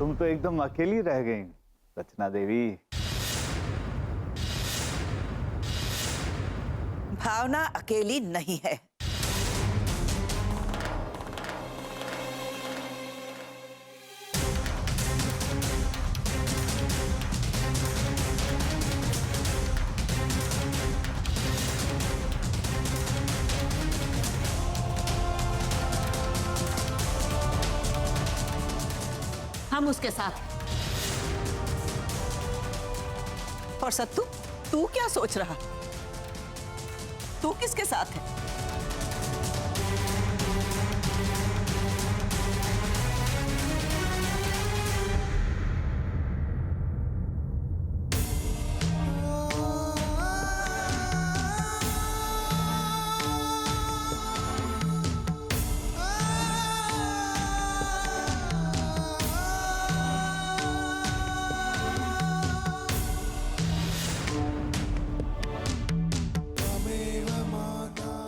तुम तो एकदम अकेली रह गई रचना देवी। भावना अकेली नहीं है। हम उसके साथ हैं। और सत्तू, तू क्या सोच रहा? तू किसके साथ है?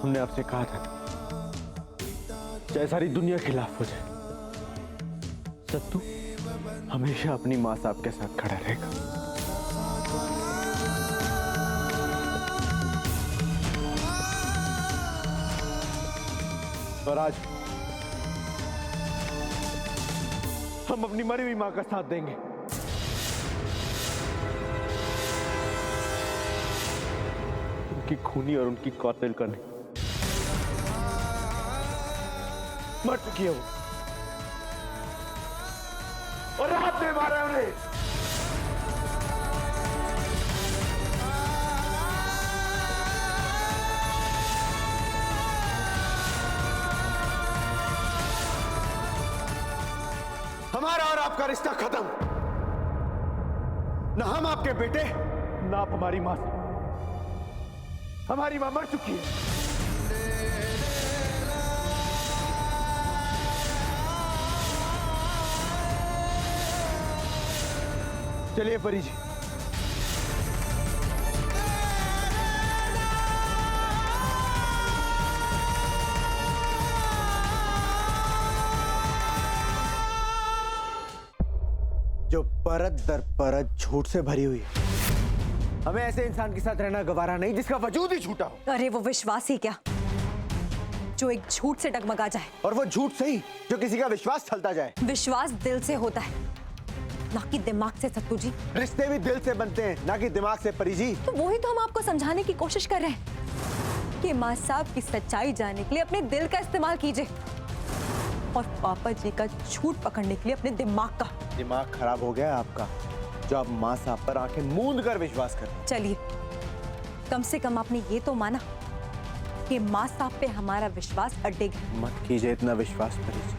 हमने आपसे कहा था चाहे सारी दुनिया खिलाफ हो जाए, सत्तू हमेशा अपनी माँ साहब के साथ खड़ा रहेगा। और आज हम अपनी मरी हुई माँ का साथ देंगे। उनकी खूनी और उनकी कातिल का नहीं। मर चुकी है वो और रात में मारा उन्हें। हमारा और आपका रिश्ता खत्म। ना हम आपके बेटे, ना आप हमारी मां से। हमारी मां मर चुकी है। चलिए परी जी। जो परत दर परत झूठ से भरी हुई है, हमें ऐसे इंसान के साथ रहना गवारा नहीं जिसका वजूद ही झूठा हो। अरे वो विश्वास ही क्या, जो एक झूठ से डगमगा जाए। और वो झूठ सही जो किसी का विश्वास छलता जाए। विश्वास दिल से होता है, ना कि दिमाग से सत्तू जी। रिश्ते भी दिल से बनते हैं, ना कि दिमाग से परी जी। तो वही तो हम आपको समझाने की कोशिश कर रहे हैं कि माँ साहब की सच्चाई जानने के लिए अपने दिल का इस्तेमाल कीजिए और पापा जी का झूठ पकड़ने के लिए अपने दिमाग का। दिमाग खराब हो गया आपका, जो आप माँ साहब पर आंखें मूंद कर विश्वास करते हैं। चलिए, कम से कम आपने ये तो माना कि माँ साहब पे हमारा विश्वास अड़ेगा। मत कीजिए इतना विश्वास परी जी,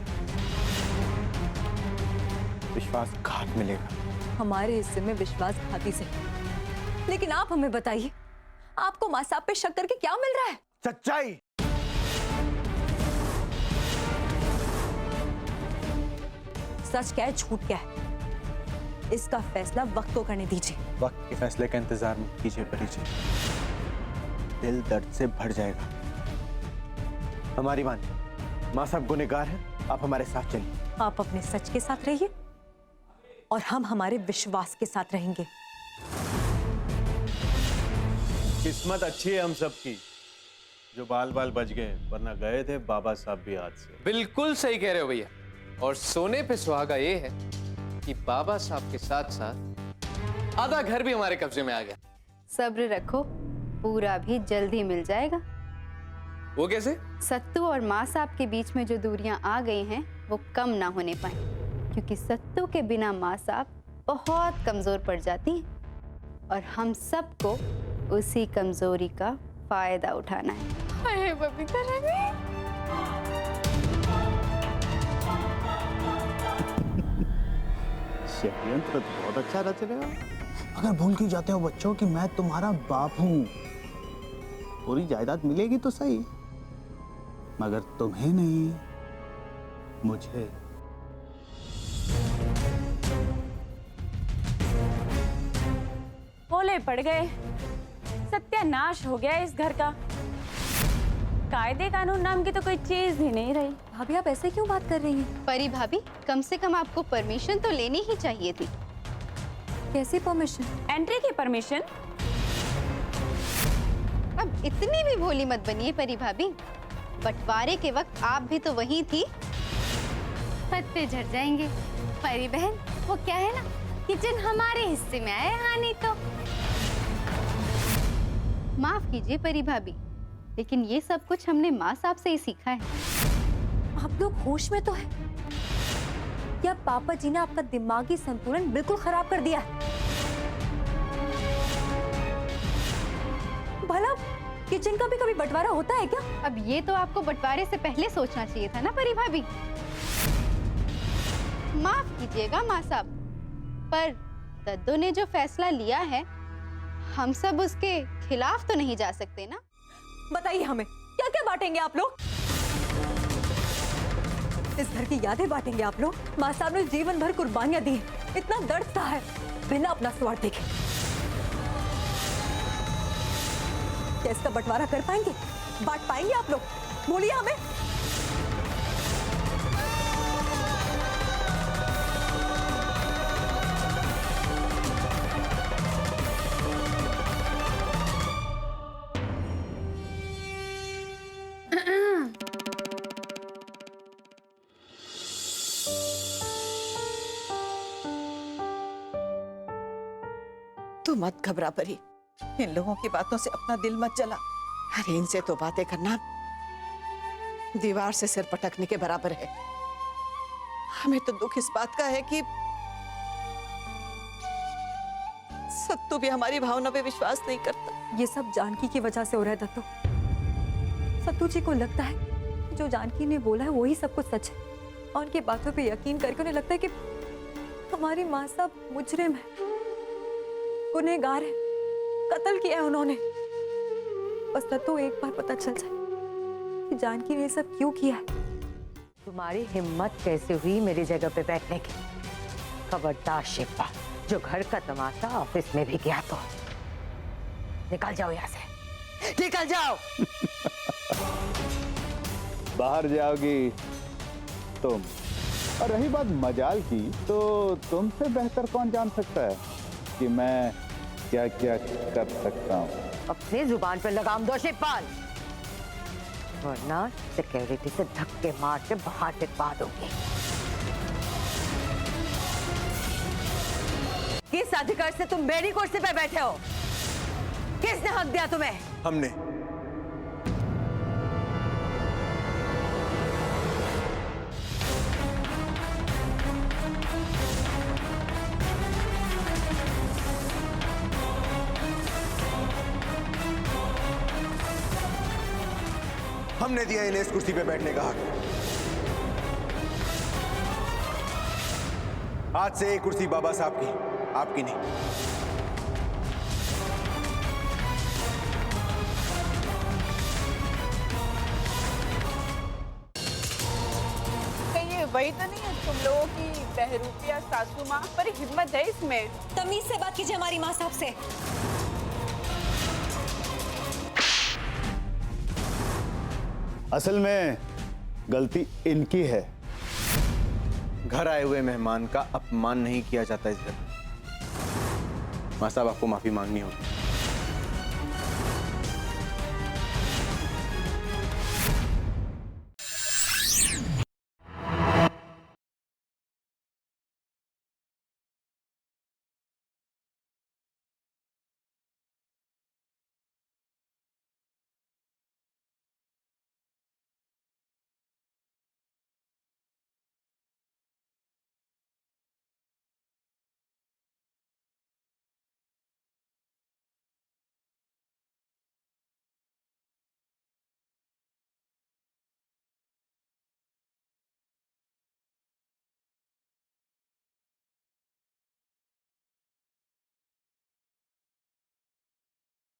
विश्वासघात मिलेगा। हमारे हिस्से में विश्वासघाती से। लेकिन आप हमें बताइए, आपको माँ साहब पे शक करके क्या मिल रहा है? सच्चाई। सच क्या है, झूठ क्या है, इसका फैसला वक्त को करने दीजिए। वक्त के फैसले का इंतजार मत कीजिए परी जी, दिल दर्द से भर जाएगा। हमारी मानिए, माँ साहब गुनहगार हैं, आप हमारे साथ चलिए। आप अपने सच के साथ रहिए और हम हमारे विश्वास के साथ रहेंगे। किस्मत अच्छी है हम सबकी, जो बाल बाल बच गए, वरना गए थे बाबा साहब भी हाथ से। बिल्कुल सही कह रहे हो भैया। और सोने पे सुहागा ये है कि बाबा साहब के साथ साथ आधा घर भी हमारे कब्जे में आ गया। सब्र रखो, पूरा भी जल्द ही मिल जाएगा। वो कैसे? सत्तू और माँ साहब के बीच में जो दूरियां आ गई हैं वो कम ना होने पाए, क्योंकि सत्तू के बिना माँ साहब बहुत कमजोर पड़ जाती हैं और हम सबको उसी कमजोरी का फायदा उठाना है। षड्यंत्र तो बहुत अच्छा रच रहे हो। अगर भूल क्यों जाते हो बच्चों कि मैं तुम्हारा बाप हूँ। पूरी जायदाद मिलेगी तो सही, मगर तुम्हें नहीं, मुझे। ओले पड़ गए, सत्यानाश हो गया इस घर का। कायदे कानून नाम की तो कोई चीज ही नहीं रही। भाभी आप ऐसे क्यों बात कर रही हैं? परी भाभी, कम से कम आपको परमिशन तो लेनी ही चाहिए थी। कैसी परमिशन? एंट्री की परमिशन। अब इतनी भी भोली मत बनिए परी भाभी, बंटवारे के वक्त आप भी तो वहीं थी। पत्ते झड़ जाएंगे परी बहन, वो क्या है ना, किचन हमारे हिस्से में आए, हाँ नहीं तो। माफ कीजिए परी भाभी, लेकिन ये सब कुछ हमने माँ साहब से ही सीखा है। आप लोग होश में तो है या पापा जी ने आपका दिमागी संतुलन बिल्कुल खराब कर दिया है? भला किचन का भी कभी बंटवारा होता है क्या? अब ये तो आपको बंटवारे से पहले सोचना चाहिए था ना परी भाभी। माफ कीजिएगा माँ साहब, पर दद्दू ने जो फैसला लिया है, हम सब उसके खिलाफ तो नहीं जा सकते ना। बताइए हमें, क्या क्या बांटेंगे आप लोग? इस घर की यादें बांटेंगे आप लोग? माँ साहब ने जीवन भर कुर्बानियां दी, इतना दर्द सहा है, बिना अपना स्वार्थ देखे। क्या इसका बंटवारा कर पाएंगे? बांट पाएंगे आप लोग? बोलिए हमें। तू मत घबरा परी, इन लोगों की बातों से अपना दिल मत जला। अरे इनसे तो बातें करना दीवार से सिर पटकने के बराबर है। हमें तो दुख इस बात का है कि सत्तू भी हमारी भावना पे विश्वास नहीं करता। ये सब जानकी की वजह से हो रहा है दत्तू। सत्तू जी को लगता है जो जानकी ने बोला है वही सब कुछ सच है, और उनकी बातों पे यकीन करके उन्हें लगता है कि हमारी माँ साहब मुजरिम है, गुनहगार है, कत्ल किया है उन्होंने। बस दत्तू एक बार पता चल जाए कि जानकी ने सब क्यों किया है। तुम्हारी हिम्मत कैसे हुई मेरी जगह पे बैठने की? खबरदार शिल्पा, जो घर का तमाशा ऑफिस में भी किया तो निकल जाओ यहाँ से, निकल जाओ। बाहर जाओगी तुम, और रही बात मजाल की, तो तुमसे बेहतर कौन जान सकता है कि मैं क्या क्या कर सकता हूँ। अपनी जुबान पे लगाम दो शिवपाल, वरना सिक्योरिटी से धक्के मार के बाहर टिकवा दूंगी। किस अधिकार से तुम मेरी कुर्सी पे बैठे हो? किसने हक दिया तुम्हें? हमने। हमने दिया इन्हें इस कुर्सी पे बैठने का हक। आज से ये कुर्सी बाबा साहब की, आपकी नहीं। कहीं ये वही तो नहीं है तुम लोगों की बहरूपिया सासू माँ? पर हिम्मत है इसमें। तमीज से बात कीजिए हमारी माँ साहब से। असल में गलती इनकी है। घर आए हुए मेहमान का अपमान नहीं किया जाता इस घर में। माँ साहब, आपको माफी मांगनी होगी।